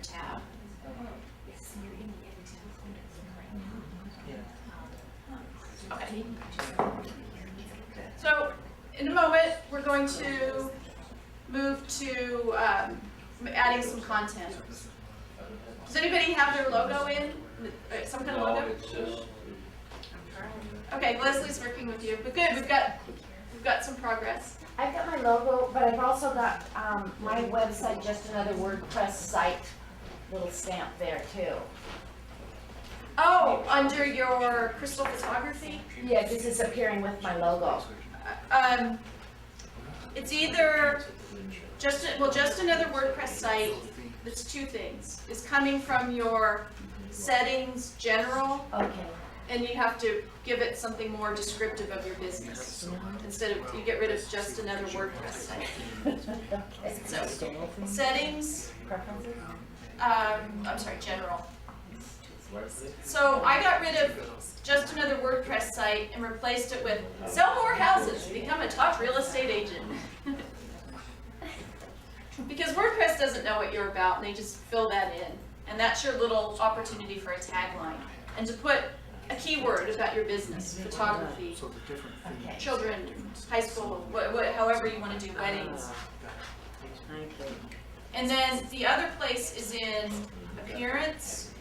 tab. Okay. So in a moment, we're going to move to adding some content. Does anybody have their logo in? Some kind of logo? It's just, Okay, Leslie's working with you, but good. We've got some progress. I've got my logo, but I've also got my website, just another WordPress site, little stamp there too. Oh, under your crystal photography? Yeah, this is appearing with my logo. It's either just another WordPress site. It's two things. It's coming from your settings general, Okay. and you have to give it something more descriptive of your business. Instead of, you get rid of just another WordPress site. Okay. So, settings, Preferences? I'm sorry, general. So I got rid of just another WordPress site and replaced it with sell more houses, become a top real estate agent. Because WordPress doesn't know what you're about and they just fill that in. And that's your little opportunity for a tagline. And to put a keyword about your business, photography, Okay. children, high school, however you want to do, weddings. And then the other place is in appearance.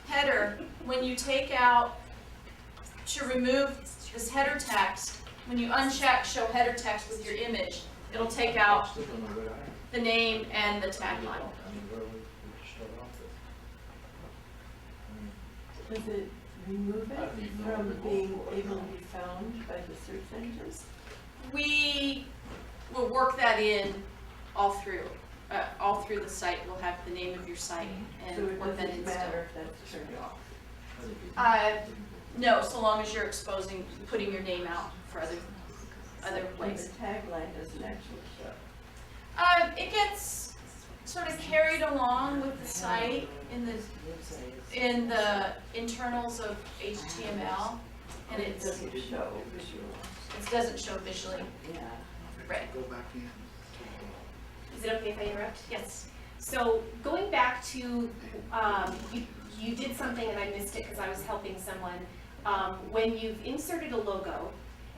Header, when you take out, to remove this header text, when you uncheck show header text with your image, it'll take out the name and the tagline. Does it remove it from being able to be found by the search engines? We will work that in all through the site. We'll have the name of your site and So it work that in doesn't still. matter if that's turned off? No, so long as you're putting your name out for other And the places. tagline doesn't actually show. It gets sort of carried along with the site in the internals of HTML, and It it doesn't show visual. doesn't show visually. Yeah. Right. Go back in. Is it okay if I interrupt? Yes. So going back to, you did something and I missed it because I was helping someone. When you've inserted a logo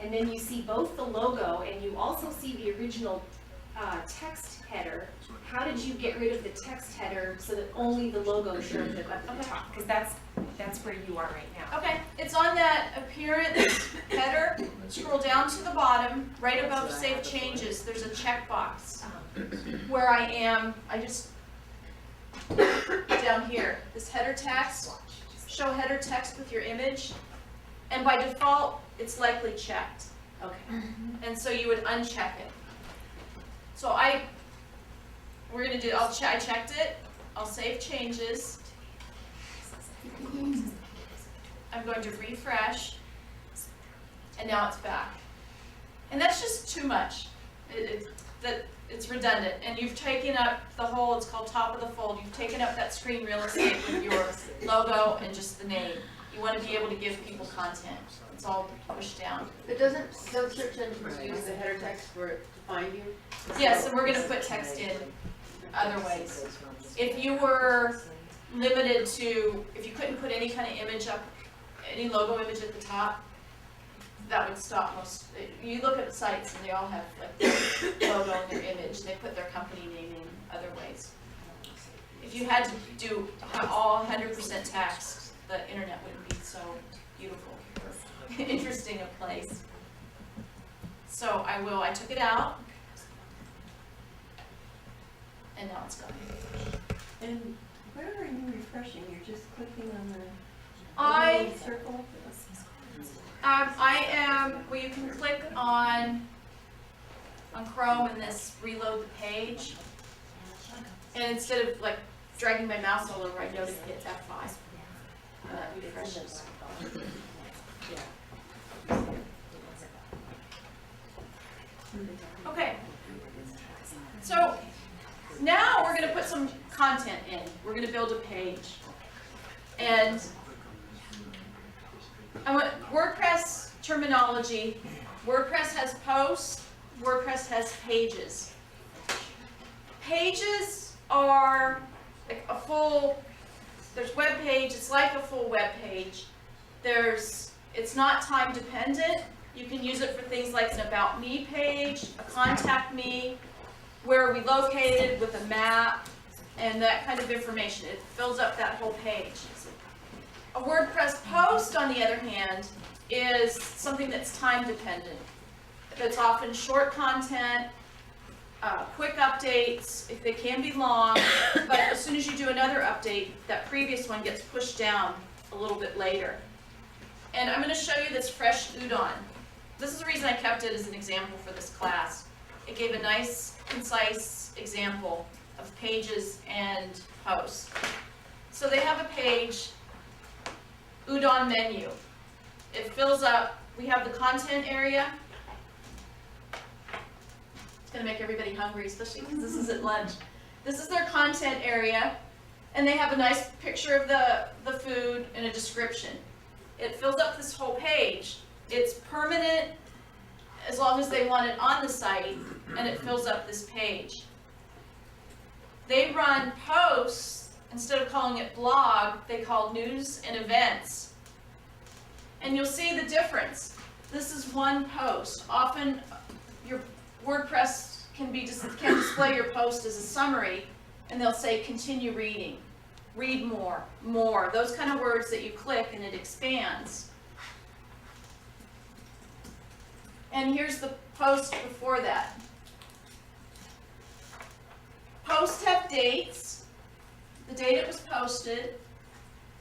and then you see both the logo and you also see the original text header, how did you get rid of the text header so that only the logo shows up at the top? Because that's where you are right now. Okay, it's on that appearance header. Scroll down to the bottom, right above Save Changes. There's a checkbox where I just down here. This header text, show header text with your image, and by default, it's likely checked. Okay. And so you would uncheck it. So I checked it. I'll save changes. I'm going to refresh, and now it's back. And that's just too much. It's redundant, and you've taken up the whole. It's called top of the fold. You've taken up that screen real estate with your logo and just the name. You want to be able to give people content. It's all pushed down. But don't search engines use the header text for it to find you? Yes, and we're going to put text in other ways. If you were limited to, if you couldn't put any kind of image up, any logo image at the top, that would stop most. You look at sites and they all have like their logo and their image. They put their company name in other ways. If you had to do all 100% text, the internet wouldn't be so beautiful or interesting a place. So I took it out, and now it's gone. And where are you refreshing? You're just clicking on the I little circle? well, you can click on Chrome and this reload the page. And instead of like dragging my mouse all over, I know to hit F5. And that refreshes. Okay. So now we're going to put some content in. We're going to build a page. And I want WordPress terminology. WordPress has posts, WordPress has pages. Pages are like a full, there's web page, it's like a full web page. It's not time dependent. You can use it for things like an about me page, a contact me, where are we located with a map, and that kind of information. It fills up that whole page. A WordPress post, on the other hand, is something that's time dependent. That's often short content, quick updates, if they can be long, but as soon as you do another update, that previous one gets pushed down a little bit later. And I'm going to show you this fresh udon. This is the reason I kept it as an example for this class. It gave a nice, concise example of pages and posts. So they have a page, udon menu. It fills up, we have the content area. It's going to make everybody hungry, especially because this is at lunch. This is their content area, and they have a nice picture of the food and a description. It fills up this whole page. It's permanent as long as they want it on the site, and it fills up this page. They run posts, instead of calling it blog, they call news and events. And you'll see the difference. This is one post. Often your WordPress can display your post as a summary, and they'll say continue reading, read more, more, those kind of words that you click and it expands. And here's the post before that. Posts have dates, the date it was posted,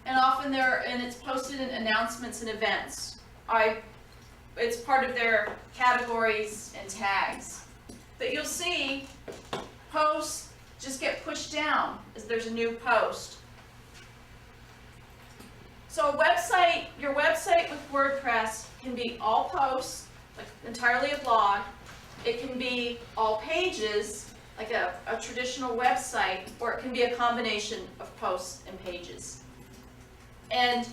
and often it's posted in announcements and events. It's part of their categories and tags. But you'll see posts just get pushed down as there's a new post. So your website with WordPress can be all posts, like entirely a blog. It can be all pages, like a traditional website, or it can be a combination of posts and pages. And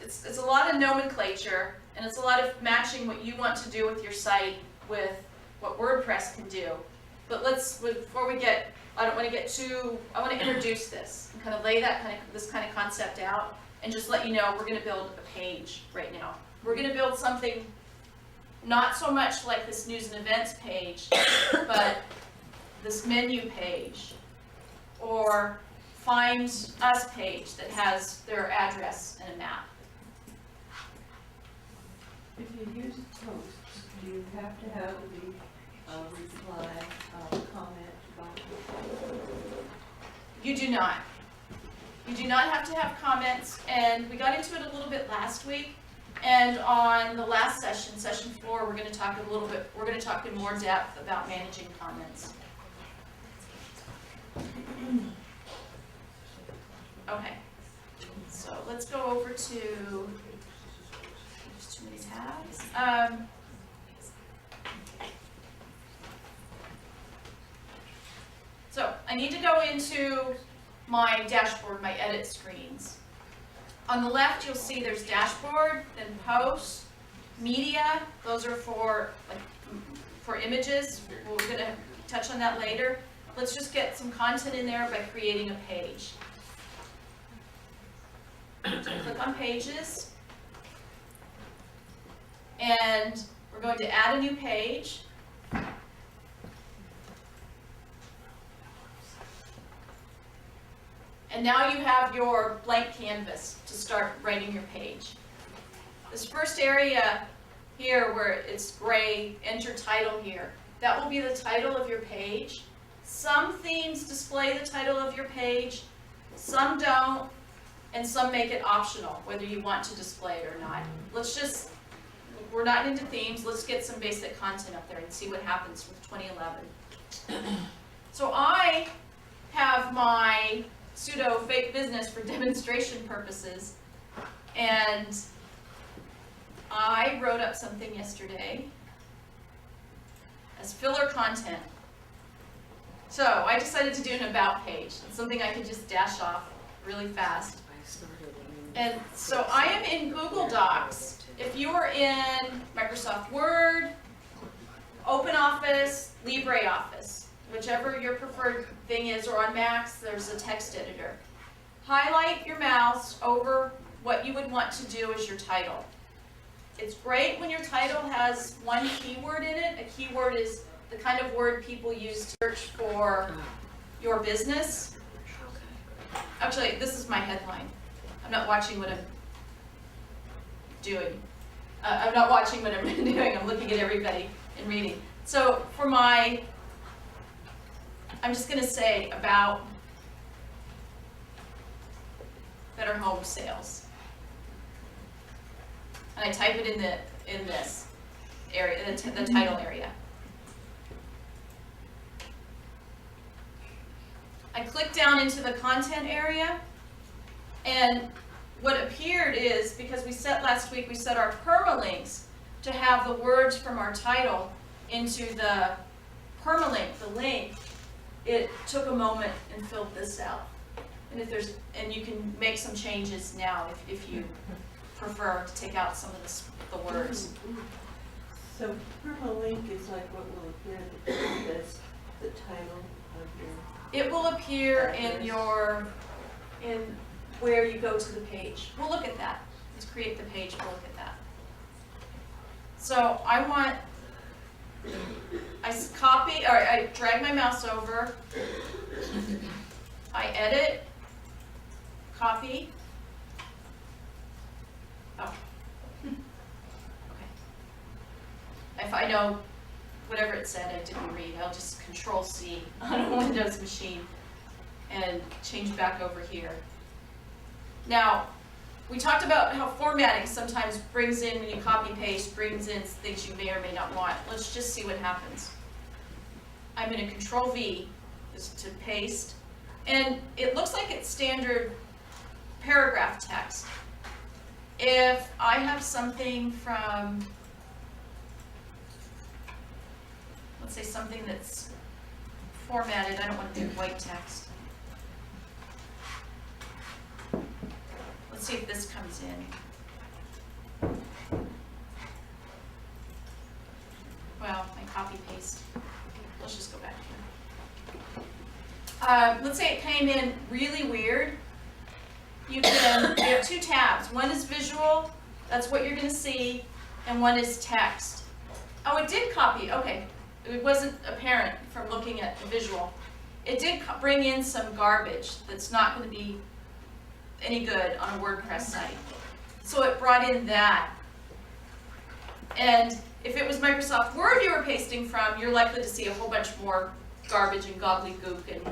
it's a lot of nomenclature, and it's a lot of matching what you want to do with your site with what WordPress can do. But before we get, I want to introduce this and kind of lay this kind of concept out, and just let you know we're going to build a page right now. We're going to build something not so much like this news and events page, but this menu page, or find us page that has their address and a map. If you use posts, do you have to have the reply comment box? You do not. You do not have to have comments, and we got into it a little bit last week. And on the last session, session 4, we're going to talk in more depth about managing comments. Okay, so let's go over to, there's too many tabs. So I need to go into my dashboard, my edit screens. On the left, you'll see there's dashboard, then posts, media. Those are for images. We're going to touch on that later. Let's just get some content in there by creating a page. Click on pages, and we're going to add a new page. And now you have your blank canvas to start writing your page. This first area here where it's gray, enter title here, that will be the title of your page. Some themes display the title of your page, some don't, and some make it optional, whether you want to display it or not. We're not into themes, let's get some basic content up there and see what happens with 2011. So I have my pseudo fake business for demonstration purposes, and I wrote up something yesterday as filler content. So I decided to do an about page. It's something I could just dash off really fast. And so I am in Google Docs. If you are in Microsoft Word, OpenOffice, LibreOffice, whichever your preferred thing is, or on Macs, there's a text editor. Highlight your mouse over what you would want to do as your title. It's great when your title has one keyword in it. A keyword is the kind of word people use to search for your business. Actually, this is my headline. I'm not watching what I'm doing. I'm not watching what I'm doing. I'm looking at everybody and reading. So for my, I'm just going to say about better home sales. And I type it in this area, the title area. I click down into the content area, and what appeared is, because we set last week, we set our permalinks to have the words from our title into the permalink, the link. It took a moment and filled this out. And you can make some changes now if you prefer to take out some of the words. So permalink is like what will appear at the title of your. It will appear in where you go to the page. We'll look at that. Let's create the page, we'll look at that. So I drag my mouse over, I edit, copy. Oh. Okay. If I know whatever it said I didn't read, I'll just Control-C on a Windows machine and change back over here. Now, we talked about how formatting sometimes brings in, when you copy-paste, brings in things you may or may not want. Let's just see what happens. I'm going to Control-V, just to paste, and it looks like it's standard paragraph text. If I have something from, let's say something that's formatted, I don't want to do white text. Let's see if this comes in. Well, my copy paste. Let's just go back here. Let's say it came in really weird. You have two tabs. One is visual, that's what you're going to see, and one is text. Oh, it did copy. Okay, it wasn't apparent from looking at the visual. It did bring in some garbage that's not going to be any good on a WordPress site. So it brought in that. And if it was Microsoft Word you were pasting from, you're likely to see a whole bunch more garbage and gobbledygook and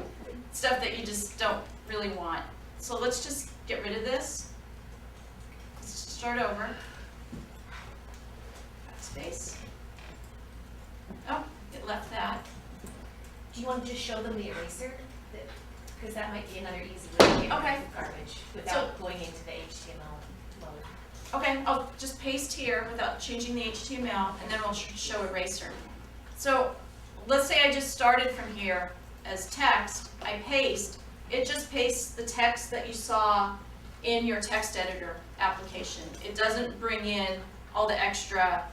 stuff that you just don't really want. So let's just get rid of this. Let's start over. Backspace. Oh, it left that. Do you want to just show them the eraser? Because that might be another easy way to get rid of garbage without going into the HTML mode. Okay, I'll just paste here without changing the HTML, and then we'll show eraser. So let's say I just started from here as text. I paste. It just pastes the text that you saw in your text editor application. It doesn't bring in all the extra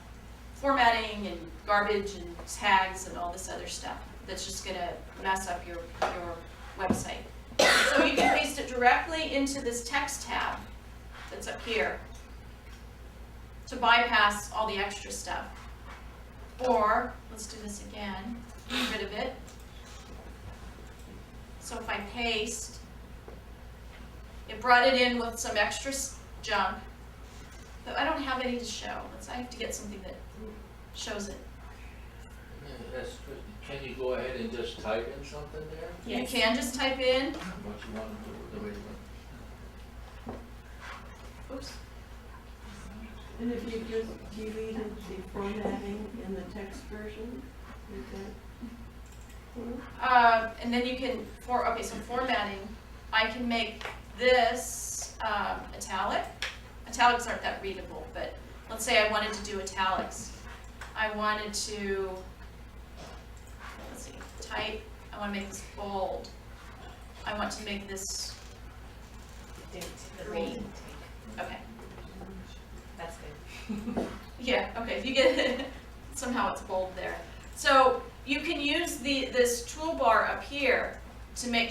formatting and garbage and tags and all this other stuff that's just going to mess up your website. So you can paste it directly into this text tab that's up here to bypass all the extra stuff. Or, let's do this again, get rid of it. So if I paste, it brought it in with some extra junk, but I don't have any to show. I have to get something that shows it. Can you go ahead and just type in something there? Yes. You can just type in. What you want to do, the way you want. Oops. And if you just deleted the formatting in the text version, is that? And then you can, so formatting, I can make this italic. Italics aren't that readable, but let's say I wanted to do italics. I wanted to, let's see, type, I want to make this bold. I want to make this green. Okay. That's good. Yeah, okay, if you get it, somehow it's bold there. So you can use this toolbar up here to make